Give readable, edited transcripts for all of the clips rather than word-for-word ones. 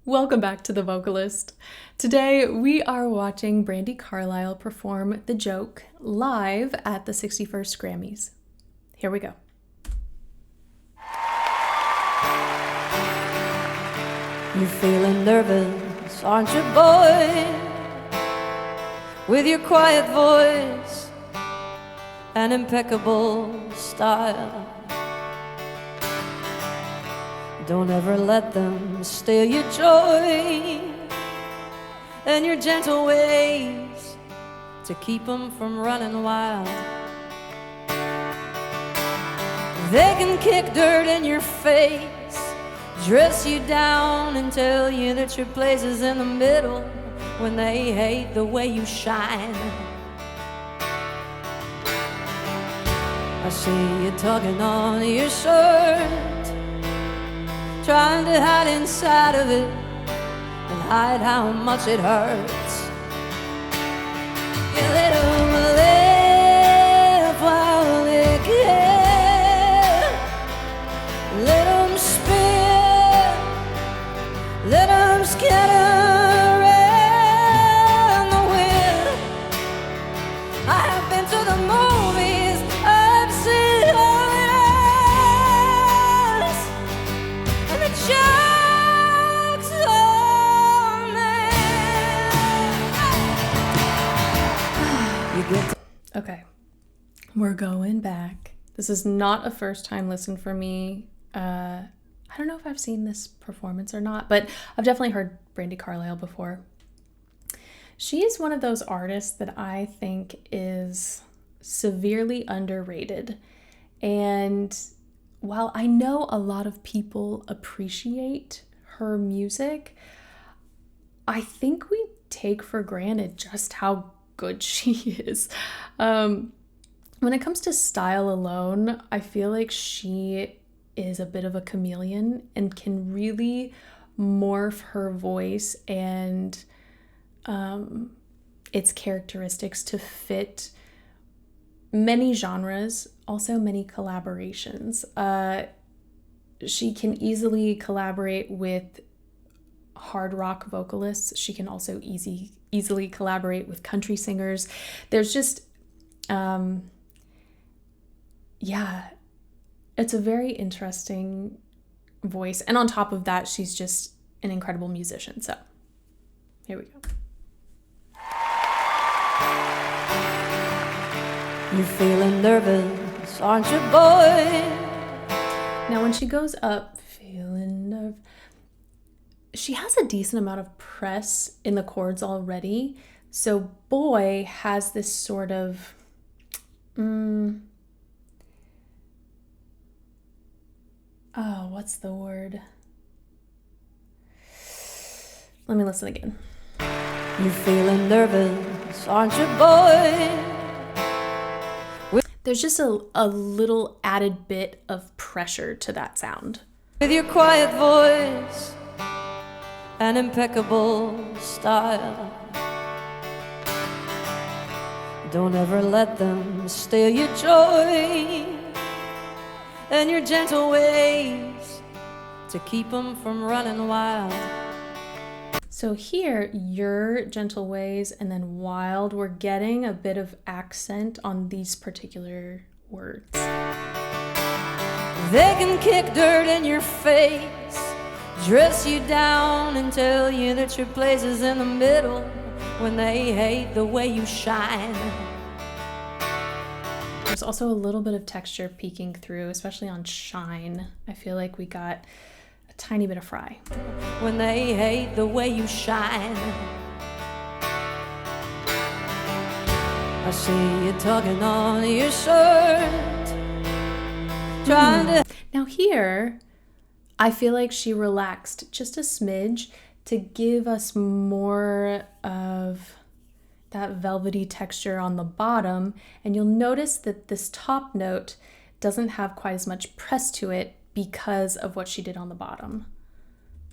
Welcome back to The Vocalist. Today we are watching Brandi Carlile perform The Joke live at the 61st GRAMMYs. Here we go. You're feeling nervous, aren't you, boy? With your quiet voice and impeccable style. Don't ever let them steal your joy and your gentle ways to keep them from running wild. They can kick dirt in your face, dress you down and tell you that your place is in the middle when they hate the way you shine. I see you tugging on your shirt, trying to hide inside of it and hide how much it hurts. You let them live while they can. Let them spin, let them scatter around the wind. I have been to the movies, I've seen jokes on them. Okay, we're going back. This is not a first time listen for me. I don't know if I've seen this performance or not, but I've definitely heard Brandi Carlile before. She is one of those artists that I think is severely underrated. And while I know a lot of people appreciate her music, I think we take for granted just how good she is. When it comes to style alone, I feel like she is a bit of a chameleon and can really morph her voice and its characteristics to fit many genres, also many collaborations. She can easily collaborate with hard rock vocalists. She can also easily collaborate with country singers. There's just, it's a very interesting voice. And on top of that, she's just an incredible musician. So here we go. You're feeling nervous, aren't you, boy? Now, when she goes up, feeling nervous, she has a decent amount of press in the chords already. So boy has this sort of, what's the word? Let me listen again. You're feeling nervous, aren't you, boy? There's just a little added bit of pressure to that sound. With your quiet voice and impeccable style. Don't ever let them steal your joy and your gentle ways to keep them from running wild. So here, your gentle ways and then wild, we're getting a bit of accent on these particular words. They can kick dirt in your face, dress you down and tell you that your place is in the middle when they hate the way you shine. There's also a little bit of texture peeking through, especially on shine. I feel like we got a tiny bit of fry. When they hate the way you shine. I see you tugging on your shirt, trying to... Now here, I feel like she relaxed just a smidge to give us more of that velvety texture on the bottom. And you'll notice that this top note doesn't have quite as much press to it because of what she did on the bottom.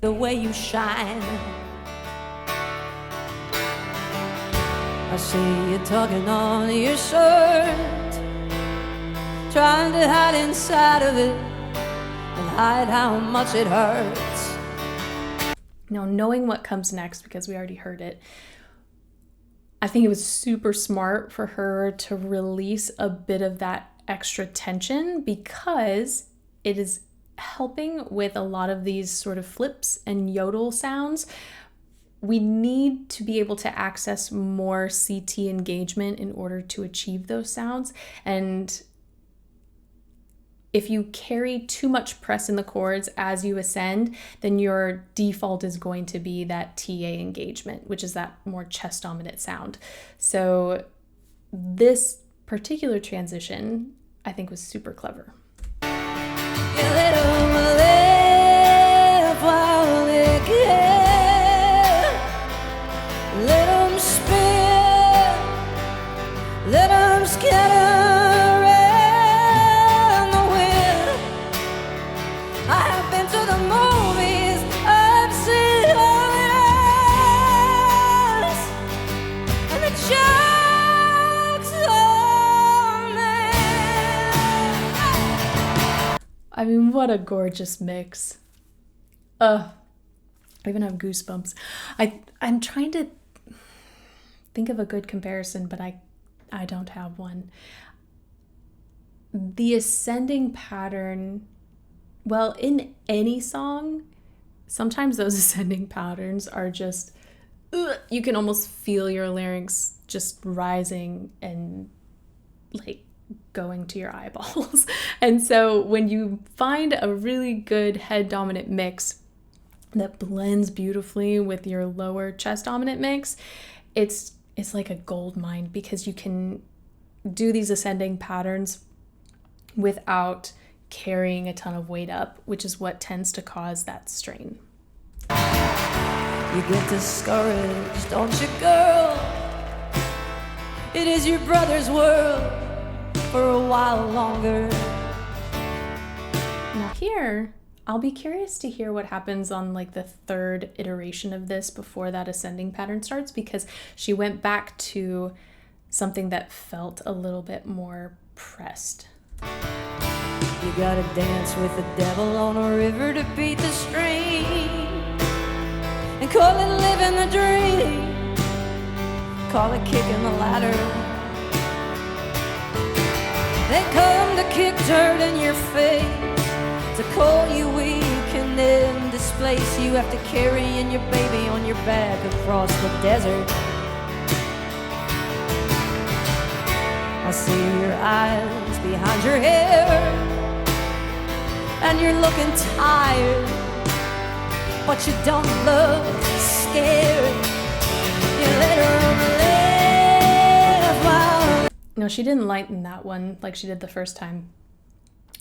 The way you shine. I see you tugging on your shirt, trying to hide inside of it and hide how much it hurts. Now, knowing what comes next, because we already heard it, I think it was super smart for her to release a bit of that extra tension, because it is helping with a lot of these sort of flips and yodel sounds. We need to be able to access more CT engagement in order to achieve those sounds. And if you carry too much press in the chords as you ascend, then your default is going to be that TA engagement, which is that more chest dominant sound. So this particular transition, I think, was super clever. Let 'em live while they can. Let 'em spin. Let 'em scatter in the wind. I have been to the movies. I've seen others, and the joke's on them. I mean, what a gorgeous mix. I even have goosebumps. I'm trying to think of a good comparison, but I don't have one. The ascending pattern, well, in any song, sometimes those ascending patterns are just, you can almost feel your larynx just rising and like going to your eyeballs. And so when you find a really good head dominant mix that blends beautifully with your lower chest dominant mix, it's like a gold mine, because you can do these ascending patterns without carrying a ton of weight up, which is what tends to cause that strain. You get discouraged, don't you, girl? It is your brother's world for a while longer. Now here, I'll be curious to hear what happens on like the third iteration of this before that ascending pattern starts, because she went back to something that felt a little bit more pressed. You gotta dance with the devil on a river to beat the stream, and call it living the dream, call it kicking the ladder. They come to kick dirt in your face, to call you weak and then displace. You have to carry in your baby on your back across the desert. I see your eyes behind your hair, and you're looking tired, but you don't look scared. You let her live while... No, she didn't lighten that one like she did the first time.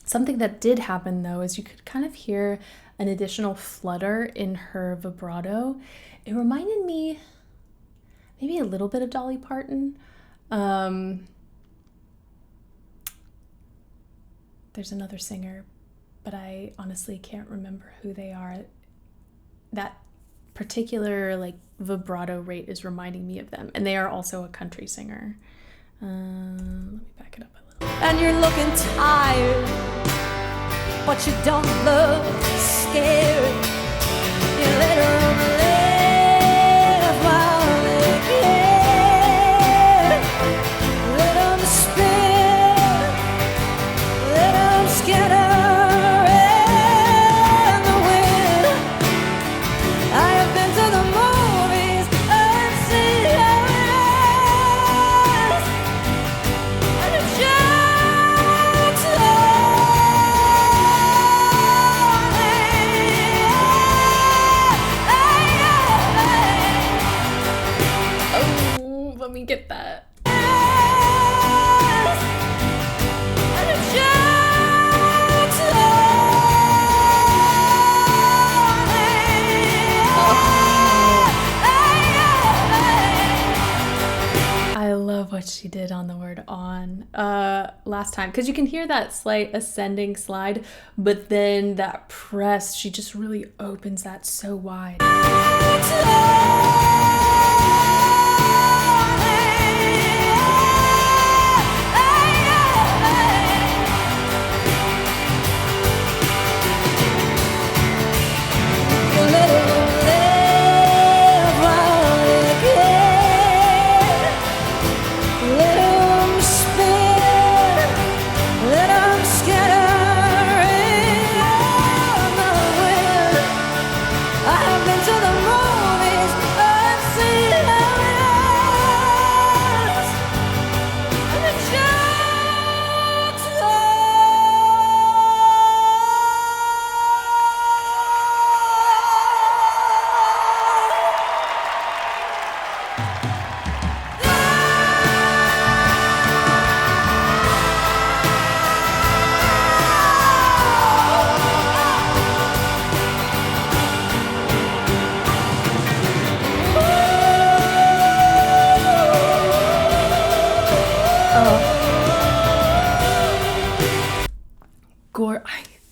Something that did happen, though, is you could kind of hear an additional flutter in her vibrato. It reminded me maybe a little bit of Dolly Parton. There's another singer, but I honestly can't remember who they are. That particular like vibrato rate is reminding me of them, and they are also a country singer. Let me back it up a little. And you're looking tired, but you don't look scared. You let her live while they can. Let them spin, let them scatter in the wind. I have been to the movies, I've seen others, and the joke's on Oh, let me get that. and the joke's I love what she did on the word on last time, because you can hear that slight ascending slide, but then that press, she just really opens that so wide. Let her live.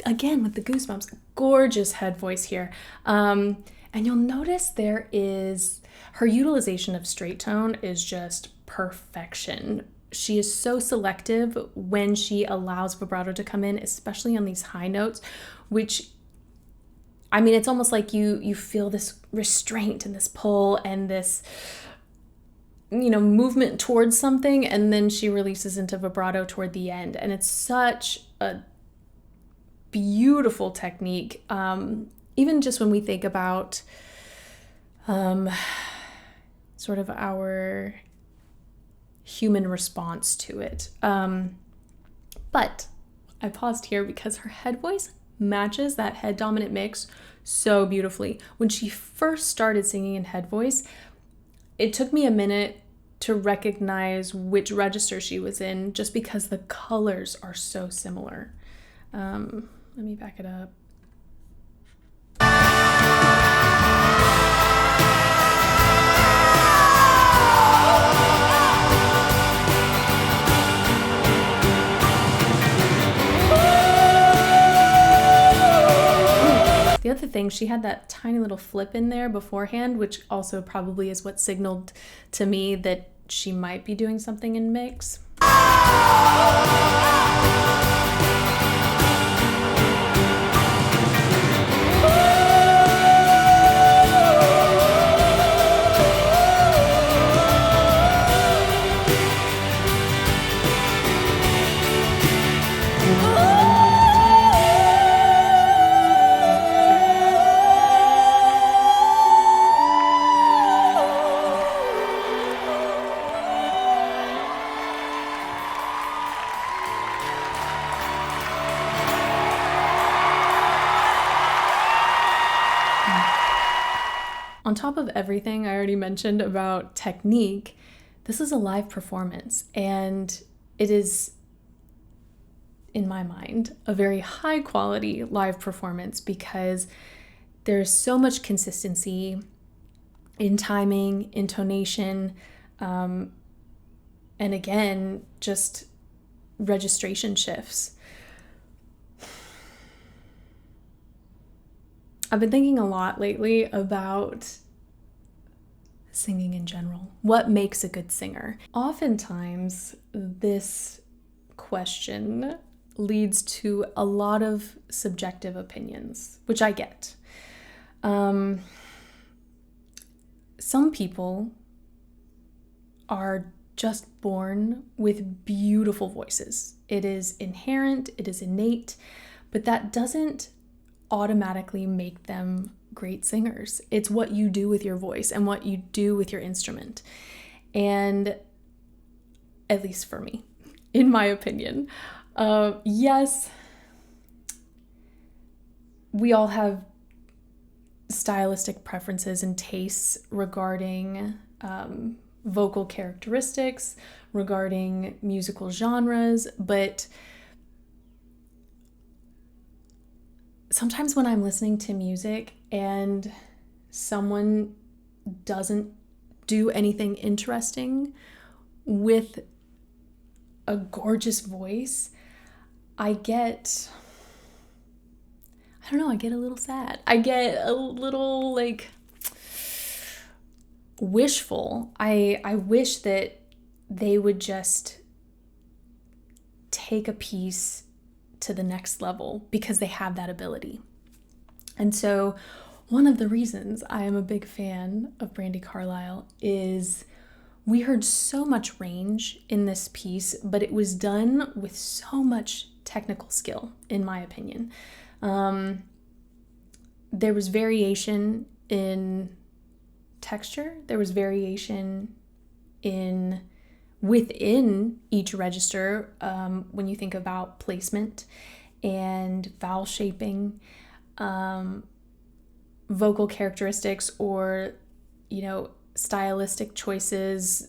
Again with the goosebumps, gorgeous head voice here. And you'll notice there is, her utilization of straight tone is just perfection. She is so selective when she allows vibrato to come in, especially on these high notes, which, I mean, it's almost like you feel this restraint and this pull and this, movement towards something, and then she releases into vibrato toward the end. And it's such a beautiful technique. Even just when we think about sort of our human response to it. But I paused here because her head voice matches that head dominant mix so beautifully. When she first started singing in head voice, it took me a minute to recognize which register she was in, just because the colors are so similar. Let me back it up. The other thing, she had that tiny little flip in there beforehand, which also probably is what signaled to me that she might be doing something in mix. On top of everything I already mentioned about technique, this is a live performance, and it is, in my mind, a very high quality live performance because there's so much consistency in timing, intonation, and again, just registration shifts. I've been thinking a lot lately about singing in general. What makes a good singer? Oftentimes, this question leads to a lot of subjective opinions, which I get. Some people are just born with beautiful voices. It is inherent, it is innate, but that doesn't automatically make them great singers. It's what you do with your voice and what you do with your instrument. And at least for me, in my opinion, yes, we all have stylistic preferences and tastes regarding vocal characteristics, regarding musical genres, but sometimes when I'm listening to music and someone doesn't do anything interesting with a gorgeous voice, I get a little sad. I get a little wishful. I wish that they would just take a piece to the next level because they have that ability. And so one of the reasons I am a big fan of Brandi Carlile is we heard so much range in this piece, but it was done with so much technical skill, in my opinion. There was variation in texture. There was variation within each register, when you think about placement and vowel shaping, vocal characteristics, or, stylistic choices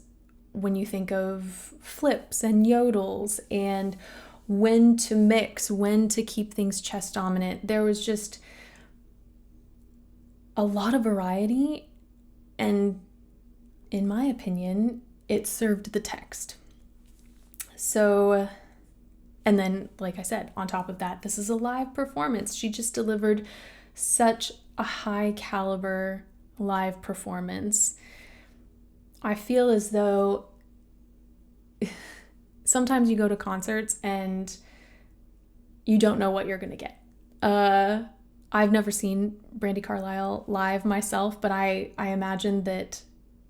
when you think of flips and yodels, and when to mix, when to keep things chest dominant. There was just a lot of variety, and in my opinion, it served the text. So, and then, like I said, on top of that, this is a live performance. She just delivered such a high caliber live performance. I feel as though sometimes you go to concerts and you don't know what you're going to get. I've never seen Brandi Carlile live myself, but I imagine that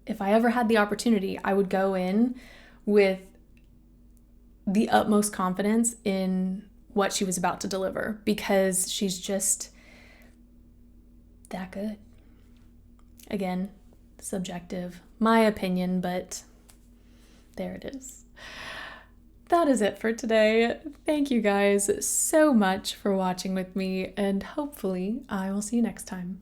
if I ever had the opportunity, I would go in with the utmost confidence in what she was about to deliver, because she's just that good. Again, subjective, my opinion, but there it is. That is it for today. Thank you guys so much for watching with me, and hopefully I will see you next time.